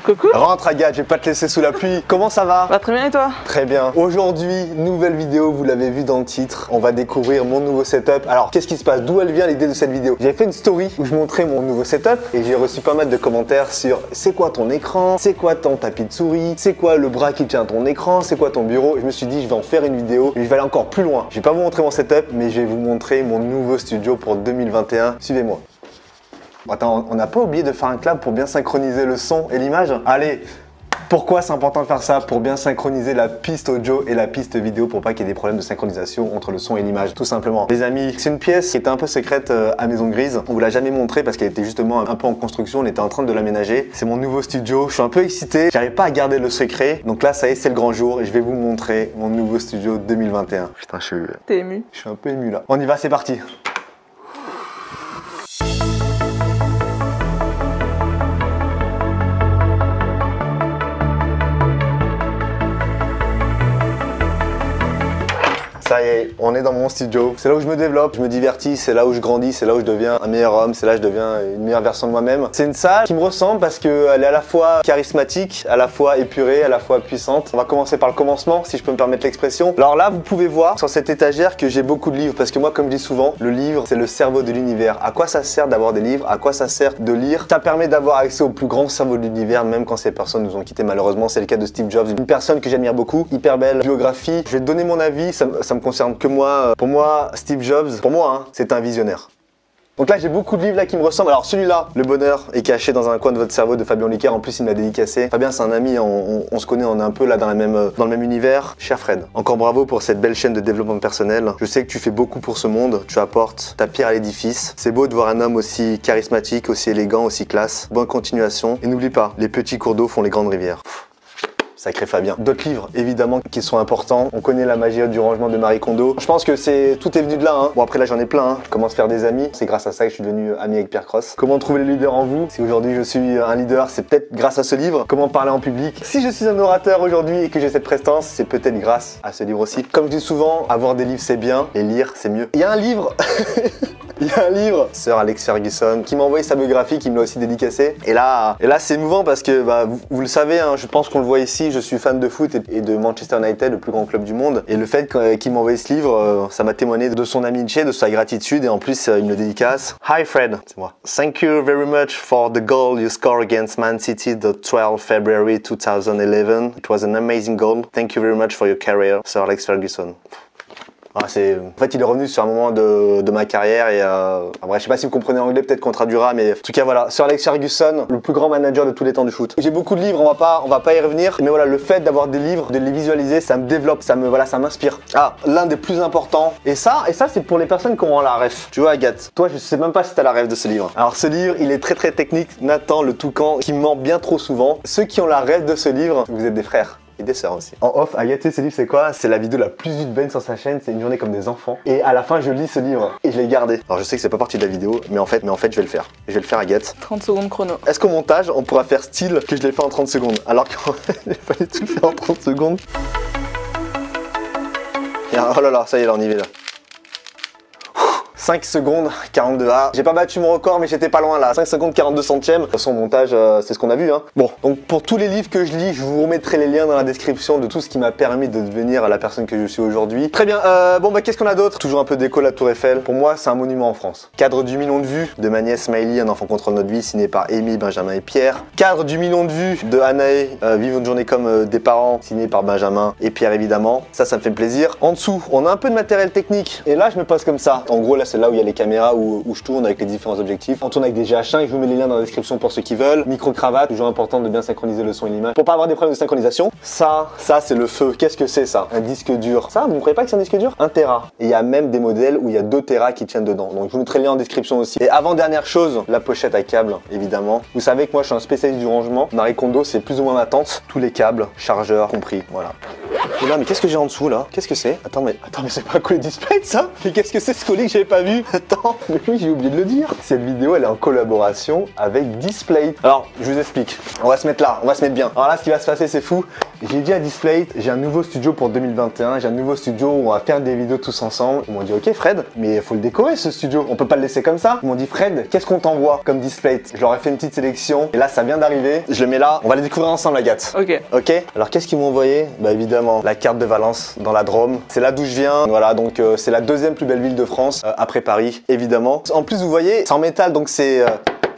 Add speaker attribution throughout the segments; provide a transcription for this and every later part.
Speaker 1: Coucou.
Speaker 2: Rentre Agathe, je vais pas te laisser sous la pluie. Comment ça va?
Speaker 1: Très bien et toi?
Speaker 2: Très bien. Aujourd'hui, nouvelle vidéo, vous l'avez vu dans le titre. On va découvrir mon nouveau setup. Alors, qu'est-ce qui se passe? D'où elle vient l'idée de cette vidéo? J'ai fait une story où je montrais mon nouveau setup et j'ai reçu pas mal de commentaires sur c'est quoi ton écran? C'est quoi ton tapis de souris? C'est quoi le bras qui tient ton écran? C'est quoi ton bureau? Et je me suis dit, je vais en faire une vidéo et je vais aller encore plus loin. Je vais pas vous montrer mon setup, mais je vais vous montrer mon nouveau studio pour 2021. Suivez-moi. Attends, on n'a pas oublié de faire un clap pour bien synchroniser le son et l'image? Allez, pourquoi c'est important de faire ça? Pour bien synchroniser la piste audio et la piste vidéo pour pas qu'il y ait des problèmes de synchronisation entre le son et l'image, tout simplement. Les amis, c'est une pièce qui était un peu secrète à Maison Grise. On vous l'a jamais montré parce qu'elle était justement un peu en construction, on était en train de l'aménager. C'est mon nouveau studio, je suis un peu excité, j'arrive pas à garder le secret. Donc là, ça y est, c'est le grand jour et je vais vous montrer mon nouveau studio 2021. Putain,
Speaker 1: T'es ému?
Speaker 2: Je suis un peu ému là. On y va, c'est parti. Ça y est, on est dans mon studio. C'est là où je me développe, je me divertis, c'est là où je grandis, c'est là où je deviens un meilleur homme, c'est là où je deviens une meilleure version de moi-même. C'est une salle qui me ressemble parce qu'elle est à la fois charismatique, à la fois épurée, à la fois puissante. On va commencer par le commencement, si je peux me permettre l'expression. Alors là, vous pouvez voir sur cette étagère que j'ai beaucoup de livres parce que moi, comme je dis souvent, le livre, c'est le cerveau de l'univers. À quoi ça sert d'avoir des livres? À quoi ça sert de lire? Ça permet d'avoir accès au plus grand cerveau de l'univers, même quand ces personnes nous ont quittés malheureusement. C'est le cas de Steve Jobs, une personne que j'admire beaucoup, hyper belle biographie. Je vais te donner mon avis, ça me concerne que moi. Pour moi, Steve Jobs, pour moi, hein, c'est un visionnaire. Donc là, j'ai beaucoup de livres là qui me ressemblent. Alors celui-là, Le Bonheur est caché dans un coin de votre cerveau de Fabien Licquer. En plus, il m'a dédicacé. Fabien, c'est un ami, on se connaît, on est un peu là dans le même univers. Cher Fred, encore bravo pour cette belle chaîne de développement personnel. Je sais que tu fais beaucoup pour ce monde. Tu apportes ta pierre à l'édifice. C'est beau de voir un homme aussi charismatique, aussi élégant, aussi classe. Bonne continuation. Et n'oublie pas, les petits cours d'eau font les grandes rivières. Sacré Fabien. D'autres livres, évidemment, qui sont importants. On connaît La magie du rangement de Marie Kondo. Je pense que tout est venu de là. Hein. Bon, après là, j'en ai plein. Hein. Je commence à faire des amis. C'est grâce à ça que je suis devenu ami avec Pierre Cross. Comment trouver le leader en vous? Si aujourd'hui je suis un leader, c'est peut-être grâce à ce livre. Comment parler en public? Si je suis un orateur aujourd'hui et que j'ai cette prestance, c'est peut-être grâce à ce livre aussi. Comme je dis souvent, avoir des livres c'est bien, et lire c'est mieux. Il y a un livre il y a un livre, Sir Alex Ferguson, qui m'a envoyé sa biographie, qui me l'a aussi dédicacé. Et là c'est émouvant parce que vous le savez, hein, je pense qu'on le voit ici, je suis fan de foot et de Manchester United, le plus grand club du monde. Et le fait qu'il m'a envoyé ce livre, ça m'a témoigné de son amitié, de sa gratitude, et en plus il me le dédicace. Hi Fred, c'est moi. Thank you very much for the goal you scored against Man City the 12th February 2011. It was an amazing goal. Thank you very much for your career, Sir Alex Ferguson. Ah, en fait, il est revenu sur un moment de ma carrière et après, je sais pas si vous comprenez anglais, peut-être qu'on traduira, mais en tout cas voilà, Sir Alex Ferguson, le plus grand manager de tous les temps du foot. J'ai beaucoup de livres, on va pas y revenir, mais voilà, le fait d'avoir des livres, de les visualiser, ça me développe, ça m'inspire. Ah, l'un des plus importants. Et ça c'est pour les personnes qui ont la ref. Tu vois, Agathe, toi, je sais même pas si t'as la ref de ce livre. Alors, ce livre, il est très très technique. Nathan, le toucan, qui me ment bien trop souvent. Ceux qui ont la ref de ce livre, vous êtes des frères. Et des sœurs aussi. En off, Agathe, ce livre c'est quoi? C'est la vidéo la plus vue sur sa chaîne, c'est une journée comme des enfants. Et à la fin, je lis ce livre et je l'ai gardé. Alors je sais que c'est pas partie de la vidéo, mais en fait, je vais le faire. Je vais le faire, Agathe.
Speaker 1: 30 secondes chrono.
Speaker 2: Est-ce qu'au montage, on pourra faire style que je l'ai fait en 30 secondes? Alors qu'il fallait tout faire en 30 secondes. Et oh là là, ça y est, là, on y va là. 5 secondes 42A. J'ai pas battu mon record, mais j'étais pas loin là. 5 secondes 42 centièmes. De toute façon, montage, c'est ce qu'on a vu. Hein. Bon, donc pour tous les livres que je lis, je vous remettrai les liens dans la description de tout ce qui m'a permis de devenir la personne que je suis aujourd'hui. Très bien. Bon, qu'est-ce qu'on a d'autre? Toujours un peu d'écho, la Tour Eiffel. Pour moi, c'est un monument en France. Cadre du million de vues de ma nièce Smiley, Un enfant contrôle notre vie, signé par Amy, Benjamin et Pierre. Cadre du million de vues de Anaë, Vivre une journée comme des parents, signé par Benjamin et Pierre évidemment. Ça me fait plaisir. En dessous, on a un peu de matériel technique. Et là, je me pose comme ça. En gros, là, c'est là où il y a les caméras où je tourne avec les différents objectifs. On tourne avec des GH1 et je vous mets les liens dans la description pour ceux qui veulent. Micro-cravate, toujours important de bien synchroniser le son et l'image pour pas avoir des problèmes de synchronisation. Ça c'est le feu. Qu'est-ce que c'est ça? Un disque dur. Ça, vous ne croyez pas que c'est un disque dur? 1 Tera. Et il y a même des modèles où il y a 2 Tera qui tiennent dedans. Donc je vous mettrai le lien en description aussi. Et avant-dernière chose, la pochette à câbles, évidemment. Vous savez que moi je suis un spécialiste du rangement. Marie Kondo, c'est plus ou moins ma tante. Tous les câbles, chargeurs compris. Voilà. Et là, mais qu'est-ce que j'ai en dessous là? Qu'est-ce que c'est? Attends, mais c'est pas coller display ça? Mais qu'est-ce que c'est ce colis que j'avais pas vu? Attends, mais oui, j'ai oublié de le dire. Cette vidéo, elle est en collaboration avec Display. Alors, je vous explique. On va se mettre là, on va se mettre bien. Alors là, ce qui va se passer, c'est fou. J'ai dit à Displate, j'ai un nouveau studio pour 2021, j'ai un nouveau studio où on va faire des vidéos tous ensemble. Ils m'ont dit ok Fred, mais il faut le décorer ce studio, on peut pas le laisser comme ça. Ils m'ont dit Fred, qu'est-ce qu'on t'envoie comme Displate? Je leur ai fait une petite sélection et là ça vient d'arriver. Je le mets là, on va les découvrir ensemble Agathe.
Speaker 1: Ok.
Speaker 2: Ok. Alors qu'est-ce qu'ils m'ont envoyé? Bah évidemment la carte de Valence dans la Drôme. C'est là d'où je viens. Voilà, donc c'est la deuxième plus belle ville de France après Paris, évidemment. En plus vous voyez, c'est en métal donc c'est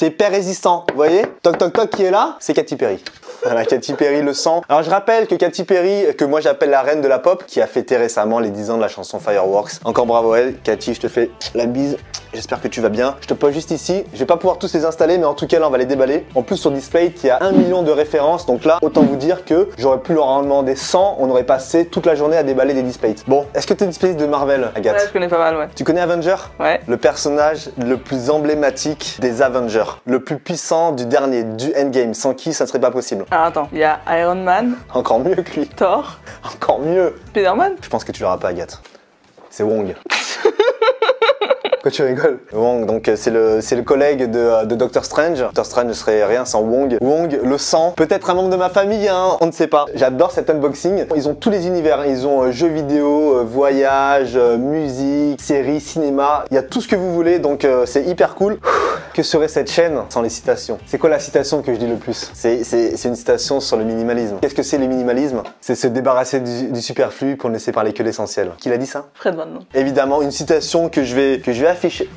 Speaker 2: hyper résistant. Vous voyez? Toc toc toc qui est là? C'est Katy Perry. Voilà, Katy Perry le sang. Alors je rappelle que Katy Perry, que moi j'appelle la reine de la pop, qui a fêté récemment les 10 ans de la chanson Fireworks. Encore bravo à elle. Katy, je te fais la bise. J'espère que tu vas bien. Je te pose juste ici. Je vais pas pouvoir tous les installer, mais en tout cas là on va les déballer. En plus sur Displate, il y a 1 million de références. Donc là, autant vous dire que j'aurais pu leur en demander 100. On aurait passé toute la journée à déballer des Displates. Bon, est-ce que tu es Displate de Marvel, Agathe?
Speaker 1: Ouais, je connais pas mal, ouais.
Speaker 2: Tu connais Avenger?
Speaker 1: Ouais.
Speaker 2: Le personnage le plus emblématique des Avengers. Le plus puissant du dernier, du Endgame. Sans qui ça ne serait pas possible.
Speaker 1: Alors attends, il y a Iron Man,
Speaker 2: Encore mieux que lui.
Speaker 1: Thor,
Speaker 2: Encore mieux.
Speaker 1: Spider-Man.
Speaker 2: Je pense que tu l'auras pas, Agathe. C'est Wong. Pourquoi tu rigoles? Wong, donc c'est le collègue de Doctor Strange. Doctor Strange ne serait rien sans Wong. Wong, le sang, peut-être un membre de ma famille, hein, on ne sait pas. J'adore cet unboxing. Ils ont tous les univers. Ils ont jeux vidéo, voyage, musique, séries, cinéma. Il y a tout ce que vous voulez, donc c'est hyper cool. Que serait cette chaîne sans les citations? C'est quoi la citation que je dis le plus? C'est une citation sur le minimalisme. Qu'est-ce que c'est le minimalisme? C'est se débarrasser du superflu pour ne laisser parler que l'essentiel. Qui l'a dit ça?
Speaker 1: Fred Van Damme.
Speaker 2: Évidemment, une citation que je vais afficher.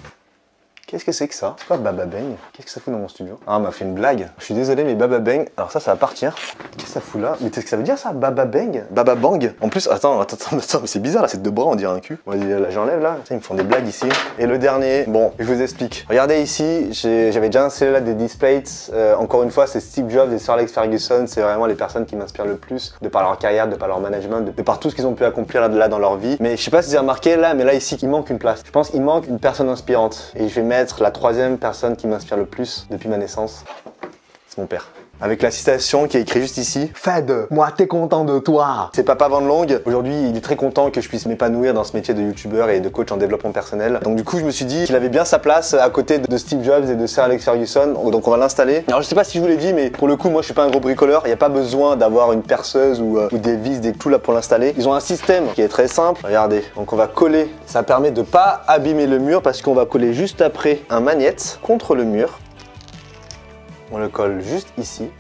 Speaker 2: Qu'est-ce que c'est que ça? C'est quoi Baba Bang? Qu'est-ce que ça fout dans mon studio? Ah, on m'a fait une blague. Je suis désolé, mais Baba Bang, alors ça va partir. Qu'est-ce que ça fout là? Mais qu'est-ce que ça veut dire ça? Baba Bang? Baba Bang? En plus, attends, mais c'est bizarre là, c'est deux bras, on dirait un cul. Bon, là, j'enlève là. Ils me font des blagues ici. Et le dernier, bon, je vous explique. Regardez ici, j'avais déjà installé là des Displates. Encore une fois, c'est Steve Jobs et Sir Alex Ferguson. C'est vraiment les personnes qui m'inspirent le plus, de par leur carrière, de par leur management, de par tout ce qu'ils ont pu accomplir là dans leur vie. Mais je sais pas si vous avez remarqué là, mais là ici, il manque une place. Je pense qu'il manque une personne inspirante. Et je vais mettre la troisième personne qui m'inspire le plus depuis ma naissance, c'est mon père. Avec la citation qui est écrite juste ici. Fred, moi t'es content de toi. C'est Papa Van Long. Aujourd'hui, il est très content que je puisse m'épanouir dans ce métier de youtubeur et de coach en développement personnel. Donc du coup, je me suis dit qu'il avait bien sa place à côté de Steve Jobs et de Sir Alex Ferguson. Donc on va l'installer. Alors je sais pas si je vous l'ai dit, mais pour le coup, moi je suis pas un gros bricoleur. Il n'y a pas besoin d'avoir une perceuse ou des vis, des clous là pour l'installer. Ils ont un système qui est très simple. Regardez. Donc on va coller. Ça permet de pas abîmer le mur parce qu'on va coller juste après un magnète contre le mur. On le colle juste ici.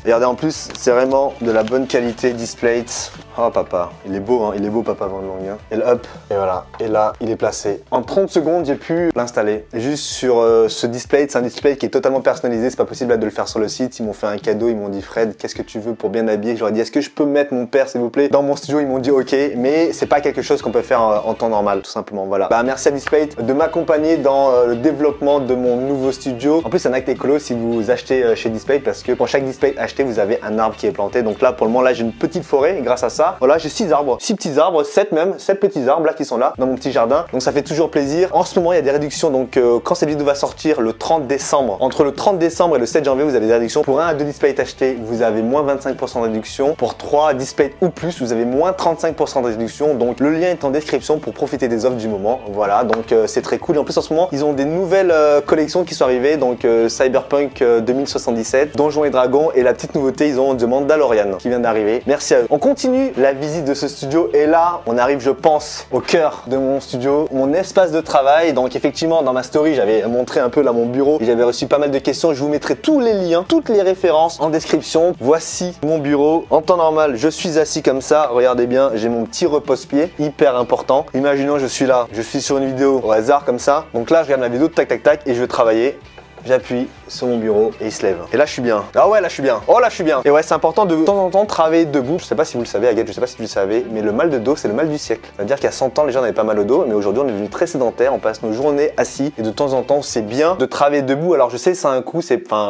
Speaker 2: Regardez, en plus, c'est vraiment de la bonne qualité Displate. Oh papa, il est beau, hein, il est beau Papa Van Long. Hein. Et hop, et voilà. Et là, il est placé. En 30 secondes, j'ai pu l'installer. Juste sur ce Displate, c'est un Displate qui est totalement personnalisé. C'est pas possible là, de le faire sur le site. Ils m'ont fait un cadeau, ils m'ont dit Fred, qu'est-ce que tu veux pour bien habiller? Je leur ai dit, est-ce que je peux mettre mon père, s'il vous plaît, dans mon studio? Ils m'ont dit ok, mais c'est pas quelque chose qu'on peut faire en temps normal, tout simplement. Voilà. Bah, merci à Displate de m'accompagner dans le développement de mon nouveau studio. En plus, c'est un acte écolo si vous achetez chez Displate parce que pour chaque Displate acheté, vous avez un arbre qui est planté. Donc là, pour le moment, là, j'ai une petite forêt grâce à ça. Voilà, j'ai 6 arbres, 6 petits arbres, 7 même, 7 petits arbres là qui sont là dans mon petit jardin. Donc ça fait toujours plaisir. En ce moment, il y a des réductions. Donc quand cette vidéo va sortir le 30 décembre, entre le 30 décembre et le 7 janvier, vous avez des réductions. Pour 1 à 2 Displates achetés, vous avez moins 25% de réduction. Pour 3 Displates ou plus, vous avez moins 35% de réduction. Donc le lien est en description pour profiter des offres du moment. Voilà, donc c'est très cool. Et en plus, en ce moment, ils ont des nouvelles collections qui sont arrivées. Donc Cyberpunk 2077, Donjons et Dragons et la petite nouveauté, ils ont The Mandalorian qui vient d'arriver. Merci à eux. On continue la visite de ce studio et là, on arrive, je pense, au cœur de mon studio, mon espace de travail. Donc effectivement, dans ma story, j'avais montré un peu là mon bureau et j'avais reçu pas mal de questions. Je vous mettrai tous les liens, toutes les références en description. Voici mon bureau. En temps normal, je suis assis comme ça. Regardez bien, j'ai mon petit repose-pied, hyper important. Imaginons, je suis là, je suis sur une vidéo au hasard comme ça. Donc là, je regarde la vidéo, tac, tac, tac, et je vais travailler. J'appuie sur mon bureau et il se lève. Et là je suis bien. Ah ouais, là je suis bien. Oh là je suis bien. Et ouais, c'est important de temps en temps travailler debout. Je sais pas si vous le savez, Agathe, je sais pas si tu le savais, mais le mal de dos, c'est le mal du siècle. C'est-à-dire qu'il y a 100 ans, les gens n'avaient pas mal au dos, mais aujourd'hui on est devenu très sédentaire, on passe nos journées assis et de temps en temps, c'est bien de travailler debout. Alors je sais, ça a un coût,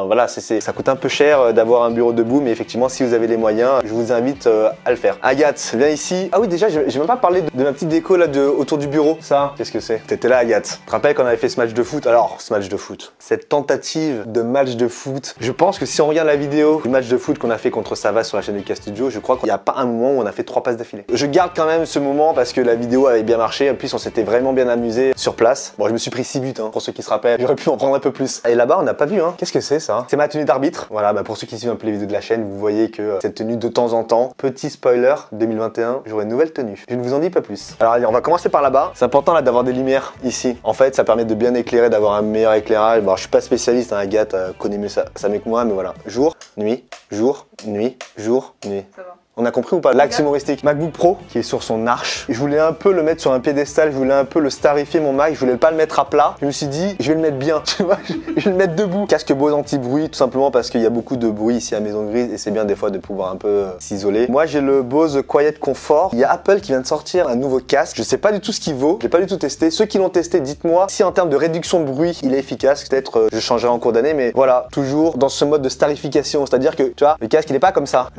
Speaker 2: voilà, ça coûte un peu cher d'avoir un bureau debout, mais effectivement, si vous avez les moyens, je vous invite à le faire. Agathe, viens ici. Ah oui, déjà, j'ai même pas parlé de ma petite déco là autour du bureau. Ça, qu'est-ce que c'est? T'étais là, Agathe. Tu te rappelles qu'on avait fait ce match de foot? Alors, ce match de foot, cette tente tentative de match de foot. Je pense que si on regarde la vidéo du match de foot qu'on a fait contre Savas sur la chaîne Lucas Studio, je crois qu'il n'y a pas un moment où on a fait 3 passes d'affilée. Je garde quand même ce moment parce que la vidéo avait bien marché. En plus, on s'était vraiment bien amusé sur place. Bon, je me suis pris 6 buts, hein, pour ceux qui se rappellent. J'aurais pu en prendre un peu plus. Et là-bas, on n'a pas vu, hein. Qu'est-ce que c'est ça? C'est ma tenue d'arbitre. Voilà, bah pour ceux qui suivent un peu les vidéos de la chaîne, vous voyez que cette tenue de temps en temps, petit spoiler, 2021, j'aurai une nouvelle tenue. Je ne vous en dis pas plus. Alors allez, on va commencer par là-bas. C'est important là d'avoir des lumières ici. En fait, ça permet de bien éclairer, d'avoir un meilleur éclairage. Bon, je suis pas spécialiste, hein, Agathe connaît mieux ça mieux que moi, mais voilà. Jour, nuit, jour, nuit, jour, nuit.
Speaker 1: Ça va.
Speaker 2: On a compris ou pas? L'axe humoristique. MacBook Pro qui est sur son arche. Je voulais un peu le mettre sur un piédestal, je voulais un peu le starifier mon Mac, je voulais pas le mettre à plat. Je me suis dit, je vais le mettre bien, tu vois, je vais le mettre debout. Casque Bose anti-bruit, tout simplement parce qu'il y a beaucoup de bruit ici à Maison Grise et c'est bien des fois de pouvoir un peu s'isoler. Moi j'ai le Bose Quiet Comfort. Il y a Apple qui vient de sortir un nouveau casque. Je sais pas du tout ce qu'il vaut, j'ai pas du tout testé. Ceux qui l'ont testé, dites-moi si en termes de réduction de bruit, il est efficace. Peut-être je changerai en cours d'année, mais voilà, toujours dans ce mode de starification, c'est-à-dire que tu vois, le casque il est pas comme ça.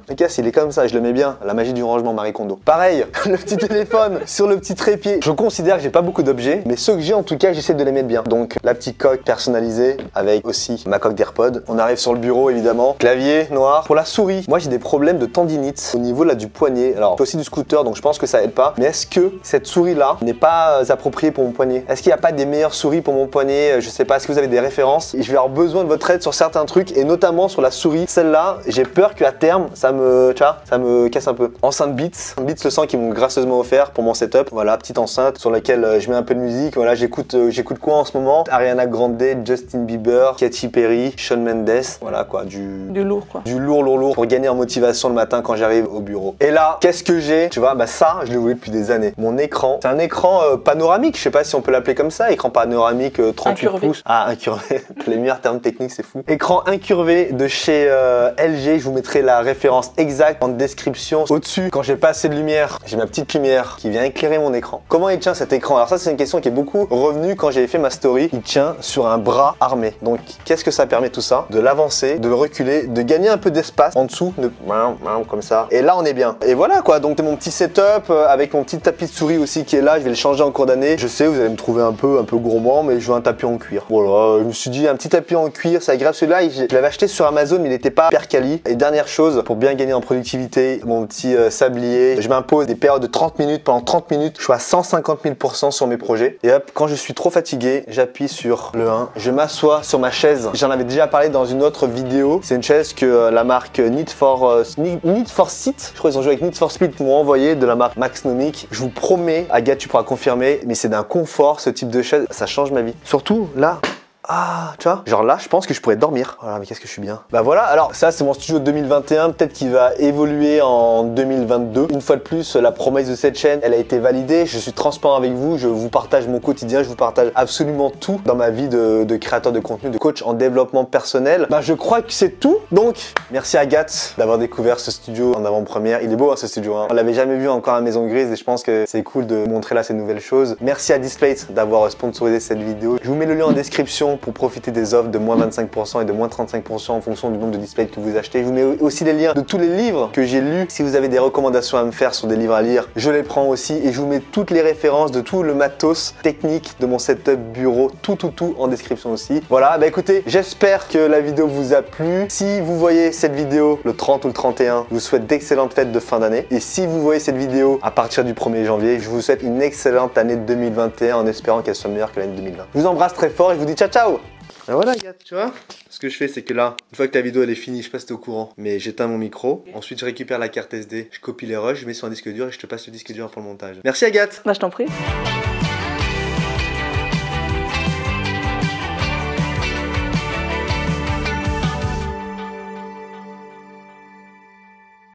Speaker 2: Le casque il est comme ça, je le mets bien. La magie du rangement Marie Kondo. Pareil, le petit téléphone sur le petit trépied. Je considère que j'ai pas beaucoup d'objets, mais ceux que j'ai en tout cas, j'essaie de les mettre bien. Donc la petite coque personnalisée avec aussi ma coque d'AirPod. On arrive sur le bureau évidemment. Clavier noir. Pour la souris, moi j'ai des problèmes de tendinite au niveau là du poignet. Alors, c'est aussi du scooter, donc je pense que ça aide pas. Mais est-ce que cette souris là n'est pas appropriée pour mon poignet? Est-ce qu'il n'y a pas des meilleures souris pour mon poignet? Je sais pas. Est-ce que vous avez des références? Et je vais avoir besoin de votre aide sur certains trucs et notamment sur la souris. Celle-là, j'ai peur qu'à terme, ça me casse un peu. Enceinte Beats le sang qui m'ont gracieusement offert pour mon setup. Voilà, petite enceinte sur laquelle je mets un peu de musique. Voilà, j'écoute quoi en ce moment? Ariana Grande, Justin Bieber, Katy Perry, Shawn Mendes. Voilà quoi, du
Speaker 1: lourd quoi.
Speaker 2: Du lourd pour gagner en motivation le matin quand j'arrive au bureau. Et là, qu'est-ce que j'ai? Tu vois, bah ça, je le voulais depuis des années. Mon écran, c'est un écran panoramique, je sais pas si on peut l'appeler comme ça, écran panoramique 38
Speaker 1: incurvé.
Speaker 2: pouces. Ah, incurvé. Les meilleurs termes techniques, c'est fou. Écran incurvé de chez LG, je vous mettrai la référence exacte en description. Au-dessus, quand j'ai pas assez de lumière, j'ai ma petite lumière qui vient éclairer mon écran. Comment il tient cet écran? Alors ça, c'est une question qui est beaucoup revenue quand j'avais fait ma story. Il tient sur un bras armé. Donc, qu'est-ce que ça permet tout ça? De l'avancer, de le reculer, de gagner un peu d'espace en dessous, comme ça. Et là, on est bien. Et voilà quoi, donc mon petit setup avec mon petit tapis de souris aussi qui est là. Je vais le changer en cours d'année. Je sais, vous allez me trouver un peu gourmand, mais je veux un tapis en cuir. Voilà, je me suis dit un petit tapis en cuir, c'est agréable. Celui-là, je l'avais acheté sur Amazon, mais il n'était pas hyper quali. Et dernière chose, pour bien gagner en productivité, mon petit sablier. Je m'impose des périodes de 30 minutes. Pendant 30 minutes, je suis à 150 000% sur mes projets. Et hop, quand je suis trop fatigué, j'appuie sur le 1. Je m'assois sur ma chaise. J'en avais déjà parlé dans une autre vidéo. C'est une chaise que la marque Need for Speed, je crois qu'ils ont joué avec Need for Speed, m'ont envoyé de la marque Maxnomic. Je vous promets, Agathe, tu pourras confirmer, mais c'est d'un confort ce type de chaise. Ça change ma vie. Surtout là. Ah, tu vois, genre là, je pense que je pourrais dormir. Voilà, mais qu'est-ce que je suis bien. Bah voilà, alors ça, c'est mon studio 2021. Peut-être qu'il va évoluer en 2022. Une fois de plus, la promesse de cette chaîne, elle a été validée. Je suis transparent avec vous. Je vous partage mon quotidien. Je vous partage absolument tout dans ma vie de créateur de contenu, de coach en développement personnel. Bah, je crois que c'est tout. Donc, merci Agathe d'avoir découvert ce studio en avant-première. Il est beau, hein, ce studio. Hein. On l'avait jamais vu encore à Maison Grise et je pense que c'est cool de montrer là ces nouvelles choses. Merci à Displate d'avoir sponsorisé cette vidéo. Je vous mets le lien en description pour profiter des offres de moins 25% et de moins 35% en fonction du nombre de displays que vous achetez. Je vous mets aussi les liens de tous les livres que j'ai lus. Si vous avez des recommandations à me faire sur des livres à lire, je les prends aussi et je vous mets toutes les références de tout le matos technique de mon setup bureau, tout en description aussi. Voilà, bah écoutez, j'espère que la vidéo vous a plu. Si vous voyez cette vidéo le 30 ou le 31, je vous souhaite d'excellentes fêtes de fin d'année. Et si vous voyez cette vidéo à partir du 1er janvier, je vous souhaite une excellente année 2021 en espérant qu'elle soit meilleure que l'année 2020. Je vous embrasse très fort et je vous dis ciao ciao. Ben voilà, Agathe, tu vois, ce que je fais, c'est que là, une fois que la vidéo elle est finie, je sais pas si t'es au courant, mais j'éteins mon micro, ensuite je récupère la carte SD, je copie les rushs, je mets sur un disque dur et je te passe le disque dur pour le montage. Merci Agathe.
Speaker 1: Bah je t'en prie.